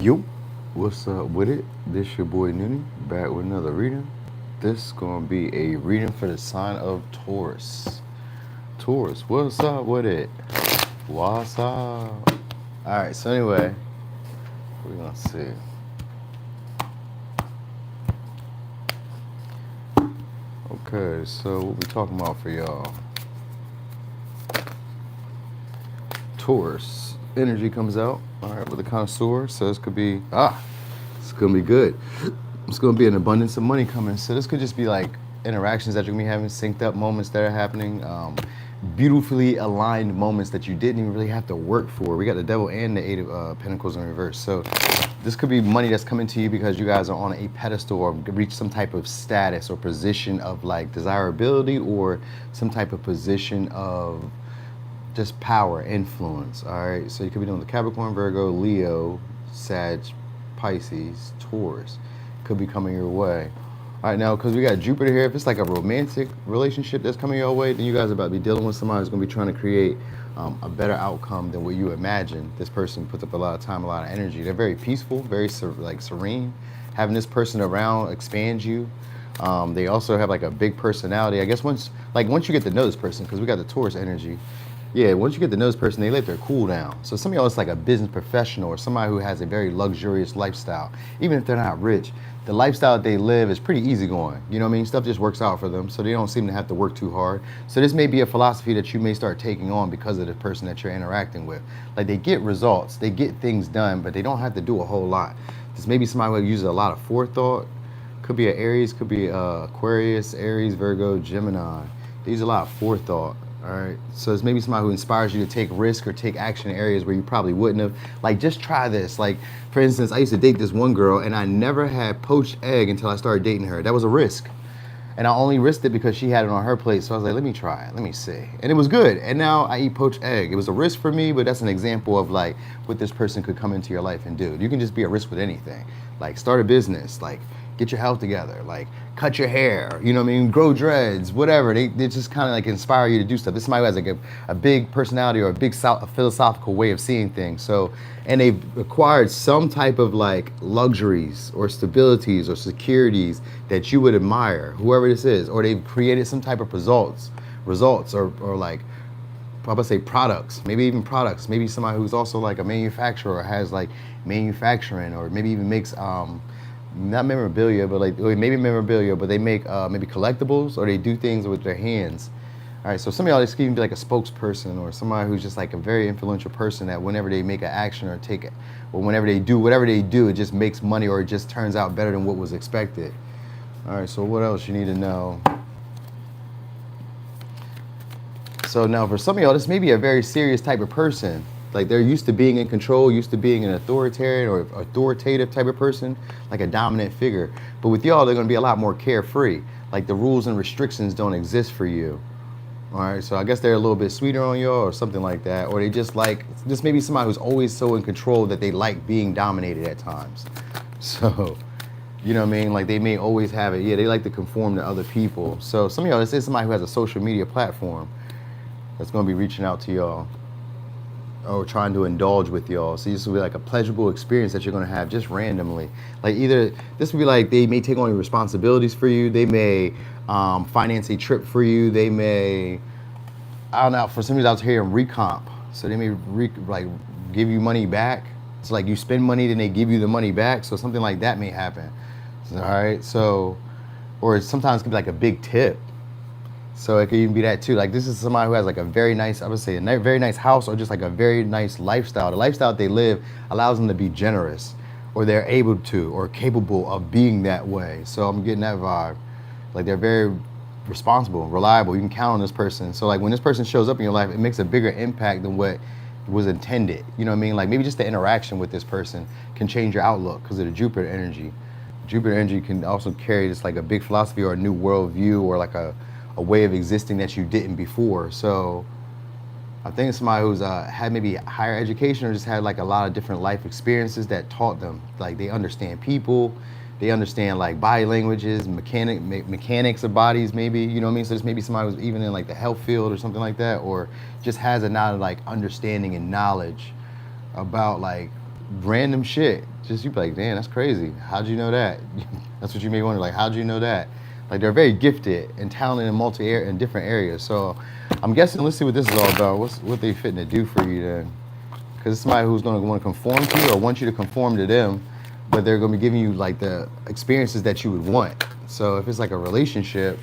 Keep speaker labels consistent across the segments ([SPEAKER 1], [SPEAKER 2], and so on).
[SPEAKER 1] Yo, what's up with it? This your boy Nini, back with another reading. This gonna be a reading for the sign of Taurus. Taurus, what's up with it? What's up? Alright, so anyway, we're gonna see. Okay, so what we talking about for y'all? Taurus. Energy comes out, alright, with a connoisseur, so this could be, it's gonna be good. It's gonna be an abundance of money coming. So this could just be like interactions that you're gonna be having, synced up moments that are happening, beautifully aligned moments that you didn't even really have to work for. We got the devil and the eight of pentacles in reverse. So this could be money that's coming to you because you guys are on a pedestal or reach some type of status or position of like desirability or some type of position of just power, influence, all right? So you could be doing the Capricorn, Virgo, Leo, Sag, Pisces, Taurus. Could be coming your way. All right, now, because we got Jupiter here, if it's like a romantic relationship that's coming your way, then you guys are about to be dealing with somebody who's going to be trying to create a better outcome than what you imagine. This person puts up a lot of time, a lot of energy. They're very peaceful, very serene. Having this person around expands you. They also have like a big personality. I guess once you get to know this person, because we got the Taurus energy, yeah, once you get to know this person, they let their cool down. So some of y'all is like a business professional or somebody who has a very luxurious lifestyle. Even if they're not rich, the lifestyle that they live is pretty easygoing. You know what I mean? Stuff just works out for them, so they don't seem to have to work too hard. So this may be a philosophy that you may start taking on because of the person that you're interacting with. Like they get results, they get things done, but they don't have to do a whole lot. This may be somebody who uses a lot of forethought. Could be an Aries, could be Aquarius, Aries, Virgo, Gemini. They use a lot of forethought. All right, so it's maybe somebody who inspires you to take risk or take action in areas where you probably wouldn't have. Like, just try this. Like, for instance, I used to date this one girl, and I never had poached egg until I started dating her. That was a risk. And I only risked it because she had it on her plate. So I was like, let me try it. Let me see. And it was good. And now I eat poached egg. It was a risk for me, but that's an example of like what this person could come into your life and do. You can just be a risk with anything. Like, start a business. Like, get your health together, like cut your hair, you know what I mean, grow dreads, whatever. They just kind of like inspire you to do stuff. This is somebody who has like a big personality or a philosophical way of seeing things. So, and they've acquired some type of like luxuries or stabilities or securities that you would admire, whoever this is, or they've created some type of results or like, I would say products, maybe even products, maybe somebody who's also like a manufacturer or has like manufacturing or maybe even makes, not memorabilia, but like maybe memorabilia, but they make maybe collectibles or they do things with their hands. All right, so some of y'all, this can even be like a spokesperson or somebody who's just like a very influential person that whenever they make an action or take it, or whenever they do whatever they do, it just makes money or it just turns out better than what was expected. All right, so what else you need to know? So now for some of y'all, this may be a very serious type of person. Like they're used to being in control, used to being an authoritarian or authoritative type of person, like a dominant figure. But with y'all, they're gonna be a lot more carefree. Like the rules and restrictions don't exist for you. All right, so I guess they're a little bit sweeter on y'all or something like that. Or they just like, this may be somebody who's always so in control that they like being dominated at times. So, you know what I mean? Like they may always have it. Yeah, they like to conform to other people. So some of y'all, this is somebody who has a social media platform that's gonna be reaching out to y'all or trying to indulge with y'all. So this will be like a pleasurable experience that you're gonna have just randomly. Like either, this would be like they may take on responsibilities for you, they may finance a trip for you, they may, I don't know, for some reason I was hearing recomp. So they may like give you money back. It's like you spend money, then they give you the money back. So something like that may happen. All right, so, or sometimes it can be like a big tip. So it could even be that too. Like this is somebody who has like a very nice, I would say a very nice house or just like a very nice lifestyle. The lifestyle that they live allows them to be generous or they're able to or capable of being that way. So I'm getting that vibe. Like they're very responsible, reliable. You can count on this person. So like when this person shows up in your life, it makes a bigger impact than what was intended. You know what I mean? Like maybe just the interaction with this person can change your outlook because of the Jupiter energy. Jupiter energy can also carry just like a big philosophy or a new worldview or like a way of existing that you didn't before. So I think it's somebody who's had maybe higher education or just had like a lot of different life experiences that taught them, like they understand people, they understand like body languages, mechanics of bodies maybe, you know what I mean? So this may be somebody who's even in like the health field or something like that, or just has a lot of like understanding and knowledge about like random shit, just you be like, damn, that's crazy. How'd you know that? That's what you may wonder, like, how'd you know that? Like, they're very gifted and talented in different areas. So I'm guessing, let's see what this is all about. What they fitting to do for you then? Because it's somebody who's going to want to conform to you or want you to conform to them, but they're going to be giving you like the experiences that you would want. So if it's like a relationship,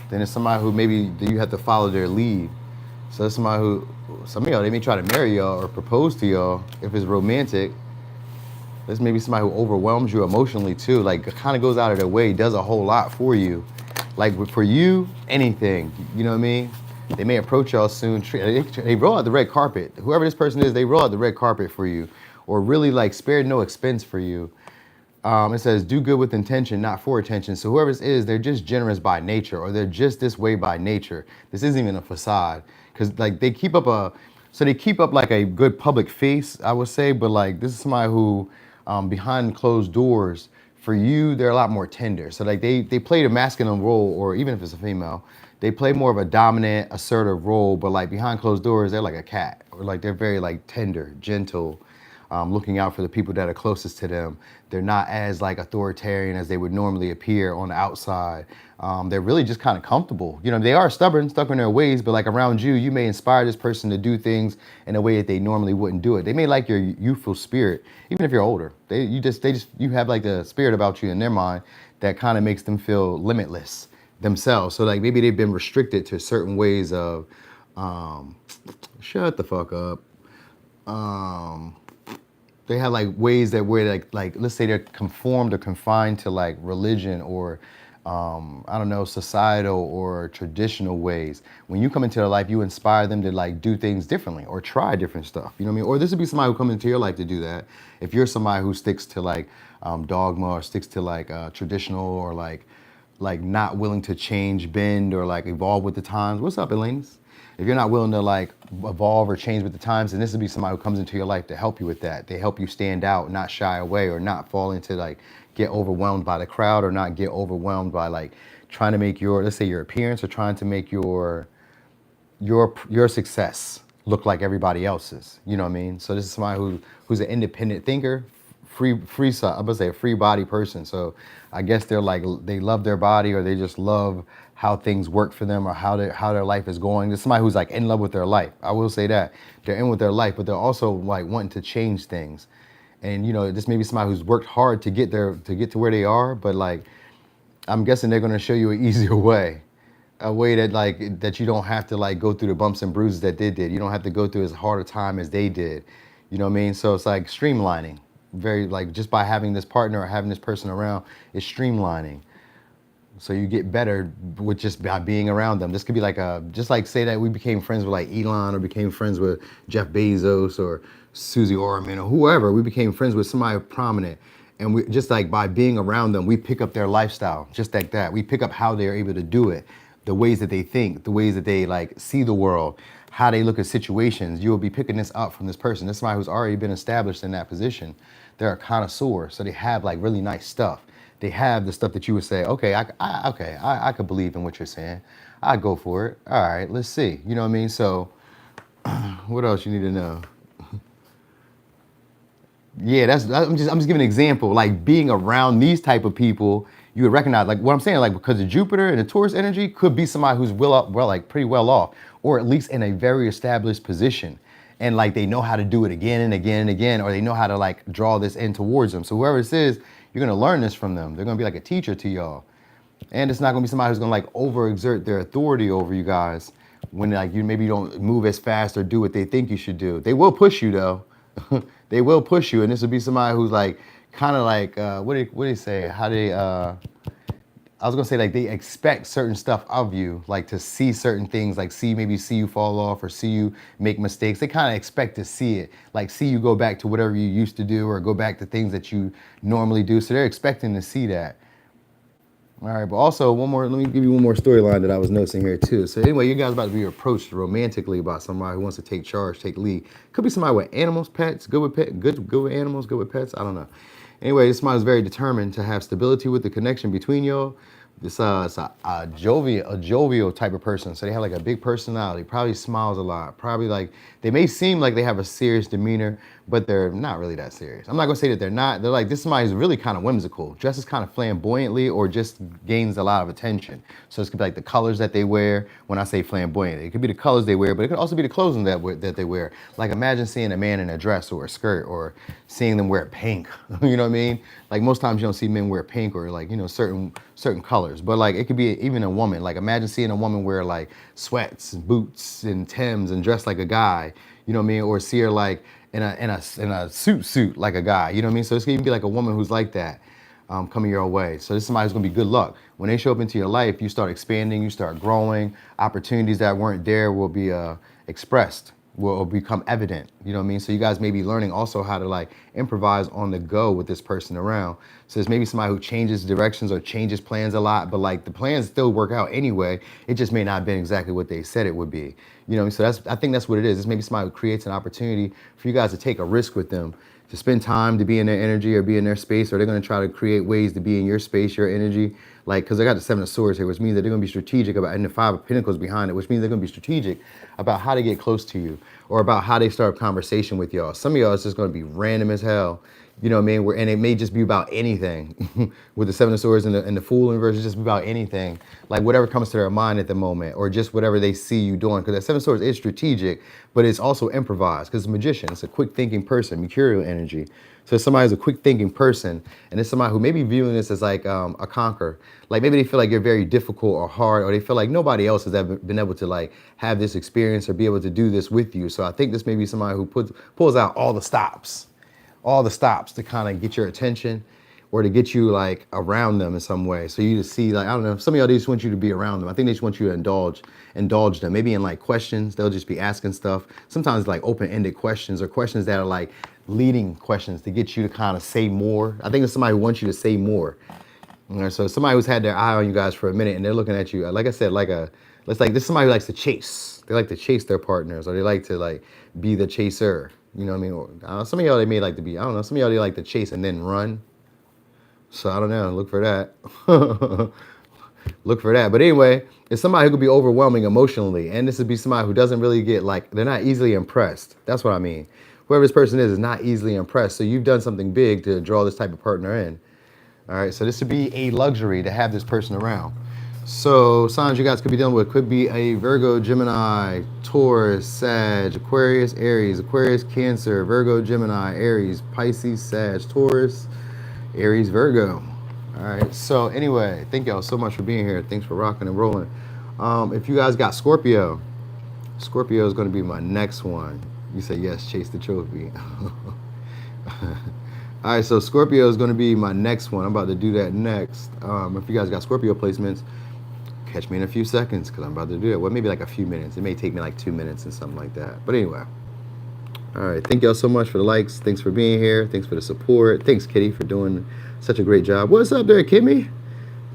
[SPEAKER 1] then it's somebody who maybe you have to follow their lead. So it's somebody who, some of y'all, they may try to marry y'all or propose to y'all if it's romantic. This may be somebody who overwhelms you emotionally too, like kind of goes out of their way, does a whole lot for you. Like for you, anything, you know what I mean? They may approach y'all soon. They roll out the red carpet. Whoever this person is, they roll out the red carpet for you, or really like spared no expense for you. It says, do good with intention, not for attention. So whoever this is, they're just generous by nature, or they're just this way by nature. This isn't even a facade, because like they keep up like a good public face, I would say, but like this is somebody who, behind closed doors, for you, they're a lot more tender. So like they play a masculine role, or even if it's a female, they play more of a dominant, assertive role, but like behind closed doors, they're like a cat, or like they're very like tender, gentle, looking out for the people that are closest to them. They're not as like authoritarian as they would normally appear on the outside. They're really just kind of comfortable. You know, they are stubborn, stuck in their ways, but like around you, you may inspire this person to do things in a way that they normally wouldn't do it. They may like your youthful spirit, even if you're older. You have like the spirit about you in their mind that kind of makes them feel limitless themselves. So like maybe they've been restricted to certain ways of, shut the fuck up. They have like ways that where like let's say they're conformed or confined to like religion or I don't know, societal or traditional ways. When you come into their life, you inspire them to like do things differently or try different stuff. You know what I mean? Or this would be somebody who comes into your life to do that. If you're somebody who sticks to like dogma or sticks to like traditional or like not willing to change, bend, or like evolve with the times. What's up, Elaine's? If you're not willing to like evolve or change with the times, then this would be somebody who comes into your life to help you with that. They help you stand out, not shy away, or not fall into like get overwhelmed by the crowd, or not get overwhelmed by like trying to make your, let's say your appearance, or trying to make your success look like everybody else's. You know what I mean? So this is somebody who's an independent thinker, I'm gonna say a free body person. So I guess they're like, they love their body, or they just love how things work for them, or how their life is going. There's somebody who's like in love with their life. I will say that they're in with their life, but they're also like wanting to change things. And you know, this may be somebody who's worked hard to get there, to get to where they are, but like, I'm guessing they're gonna show you an easier way. A way that like, that you don't have to like go through the bumps and bruises that they did. You don't have to go through as hard a time as they did. You know what I mean? So it's like streamlining. Very like, just by having this partner or having this person around, is streamlining. So you get better with just by being around them. This could be like just like say that we became friends with like Elon, or became friends with Jeff Bezos or Susie Orman or whoever. We became friends with somebody prominent. And we just like by being around them, we pick up their lifestyle, just like that. We pick up how they're able to do it, the ways that they think, the ways that they like see the world, how they look at situations. You will be picking this up from this person. This is somebody who's already been established in that position. They're a connoisseur, so they have like really nice stuff. They have the stuff that you would say, okay, I could believe in what you're saying. I'd go for it. All right, let's see. You know what I mean? So what else you need to know? Yeah, I'm just giving an example. Like being around these type of people, you would recognize, like what I'm saying, like because of Jupiter and the Taurus energy could be somebody who's like pretty well off, or at least in a very established position. And like they know how to do it again and again and again, or they know how to like draw this in towards them. So whoever this is, you're gonna learn this from them. They're gonna be like a teacher to y'all. And it's not gonna be somebody who's gonna like overexert their authority over you guys when like you maybe don't move as fast or do what they think you should do. They will push you though. They will push you, and this will be somebody who's like kind of like what do they say? How they I was gonna say like they expect certain stuff of you, like to see certain things, like maybe see you fall off or see you make mistakes. They kind of expect to see it, like see you go back to whatever you used to do or go back to things that you normally do. So they're expecting to see that. All right, but also let me give you one more storyline that I was noticing here too. So anyway, you guys about to be approached romantically by somebody who wants to take charge, take lead. Could be somebody with animals, pets, good with animals, good with pets. I don't know. Anyway, this somebody's very determined to have stability with the connection between y'all. This it's a jovial type of person. So they have like a big personality, probably smiles a lot, probably like, they may seem like they have a serious demeanor, but they're not really that serious. I'm not gonna say that they're not. They're like, this is somebody who's really kind of whimsical, dresses kind of flamboyantly, or just gains a lot of attention. So this could be like the colors that they wear. When I say flamboyant, it could be the colors they wear, but it could also be the clothing that they wear. Like imagine seeing a man in a dress or a skirt, or seeing them wear pink. You know what I mean? Like most times you don't see men wear pink or like, you know, certain colors. But like it could be even a woman. Like imagine seeing a woman wear like sweats, and boots, and Timbs, and dress like a guy. You know what I mean? Or see her like in a suit like a guy. You know what I mean? So it's gonna be like a woman who's like that. Coming your way. So this is somebody who's gonna be good luck. When they show up into your life, you start expanding, you start growing. Opportunities that weren't there will be expressed, will become evident. You know what I mean? So you guys may be learning also how to like improvise on the go with this person around. So there's maybe somebody who changes directions or changes plans a lot, but like the plans still work out anyway. It just may not have been exactly what they said it would be. You know what I mean? So I think that's what it is. It's maybe somebody who creates an opportunity for you guys to take a risk with them, to spend time, to be in their energy or be in their space, or they're going to try to create ways to be in your space, your energy. Like, because I got the Seven of Swords here, which means that they're going to be strategic about, and the Five of Pentacles behind it, which means they're going to be strategic about how to get close to you, or about how they start a conversation with y'all. Some of y'all is just going to be random as hell. You know what I mean? And it may just be about anything. With the Seven of Swords and the Fool in reverse, it's just about anything. Like whatever comes to their mind at the moment, or just whatever they see you doing. Because that Seven of Swords is strategic, but it's also improvised. Because it's a magician, it's a quick thinking person, mercurial energy. So somebody who's a quick thinking person, and it's somebody who may be viewing this as like a conqueror. Like maybe they feel like you're very difficult or hard, or they feel like nobody else has ever been able to like have this experience or be able to do this with you. So I think this may be somebody who pulls out all the stops to kind of get your attention, or to get you like around them in some way. So you just see, like, I don't know, some of y'all, they just want you to be around them. I think they just want you to indulge them. Maybe in like questions, they'll just be asking stuff. Sometimes like open-ended questions, or questions that are like leading questions to get you to kind of say more. I think it's somebody who wants you to say more. You know, so somebody who's had their eye on you guys for a minute, and they're looking at you, like I said, this is somebody who likes to chase. They like to chase their partners, or they like to like be the chaser. You know what I mean? Or, some of y'all, they may like to be, I don't know, some of y'all, they like to chase and then run. So I don't know, look for that. Look for that. But anyway, it's somebody who could be overwhelming emotionally. And this would be somebody who doesn't really get like, they're not easily impressed. That's what I mean. Whoever this person is not easily impressed. So you've done something big to draw this type of partner in. All right, so this would be a luxury to have this person around. So signs you guys could be dealing with could be a Virgo, Gemini, Taurus, Sag, Aquarius, Aries, Aquarius, Cancer, Virgo, Gemini, Aries, Pisces, Sag, Taurus, Aries, Virgo. All right, so anyway, thank y'all so much for being here. Thanks for rocking and rolling. If you guys got Scorpio is going to be my next one. You say yes, chase the trophy. All right, so Scorpio is going to be my next one. I'm about to do that next. If you guys got Scorpio placements, catch me in a few seconds, because I'm about to do it. Well, maybe like a few minutes. It may take me like 2 minutes and something like that. But anyway. All right, thank y'all so much for the likes. Thanks for being here. Thanks for the support. Thanks, Kitty, for doing such a great job. What's up there, Kimmy?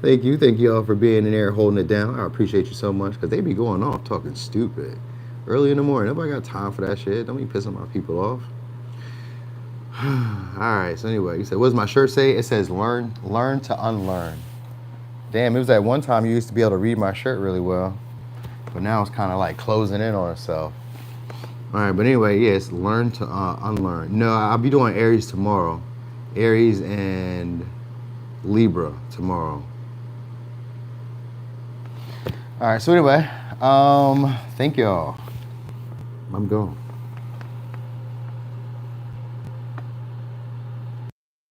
[SPEAKER 1] Thank you. Thank you all for being in there, holding it down. I appreciate you so much, because they be going off talking stupid early in the morning. Nobody got time for that shit. Don't be pissing my people off. All right, so anyway, you said, what does my shirt say? It says learn to unlearn. Damn, it was that one time you used to be able to read my shirt really well, but now it's kind of like closing in on itself. All right, but anyway, yes, learn to unlearn. No, I'll be doing Aries tomorrow. Aries and Libra tomorrow. All right, so anyway, thank y'all. I'm going.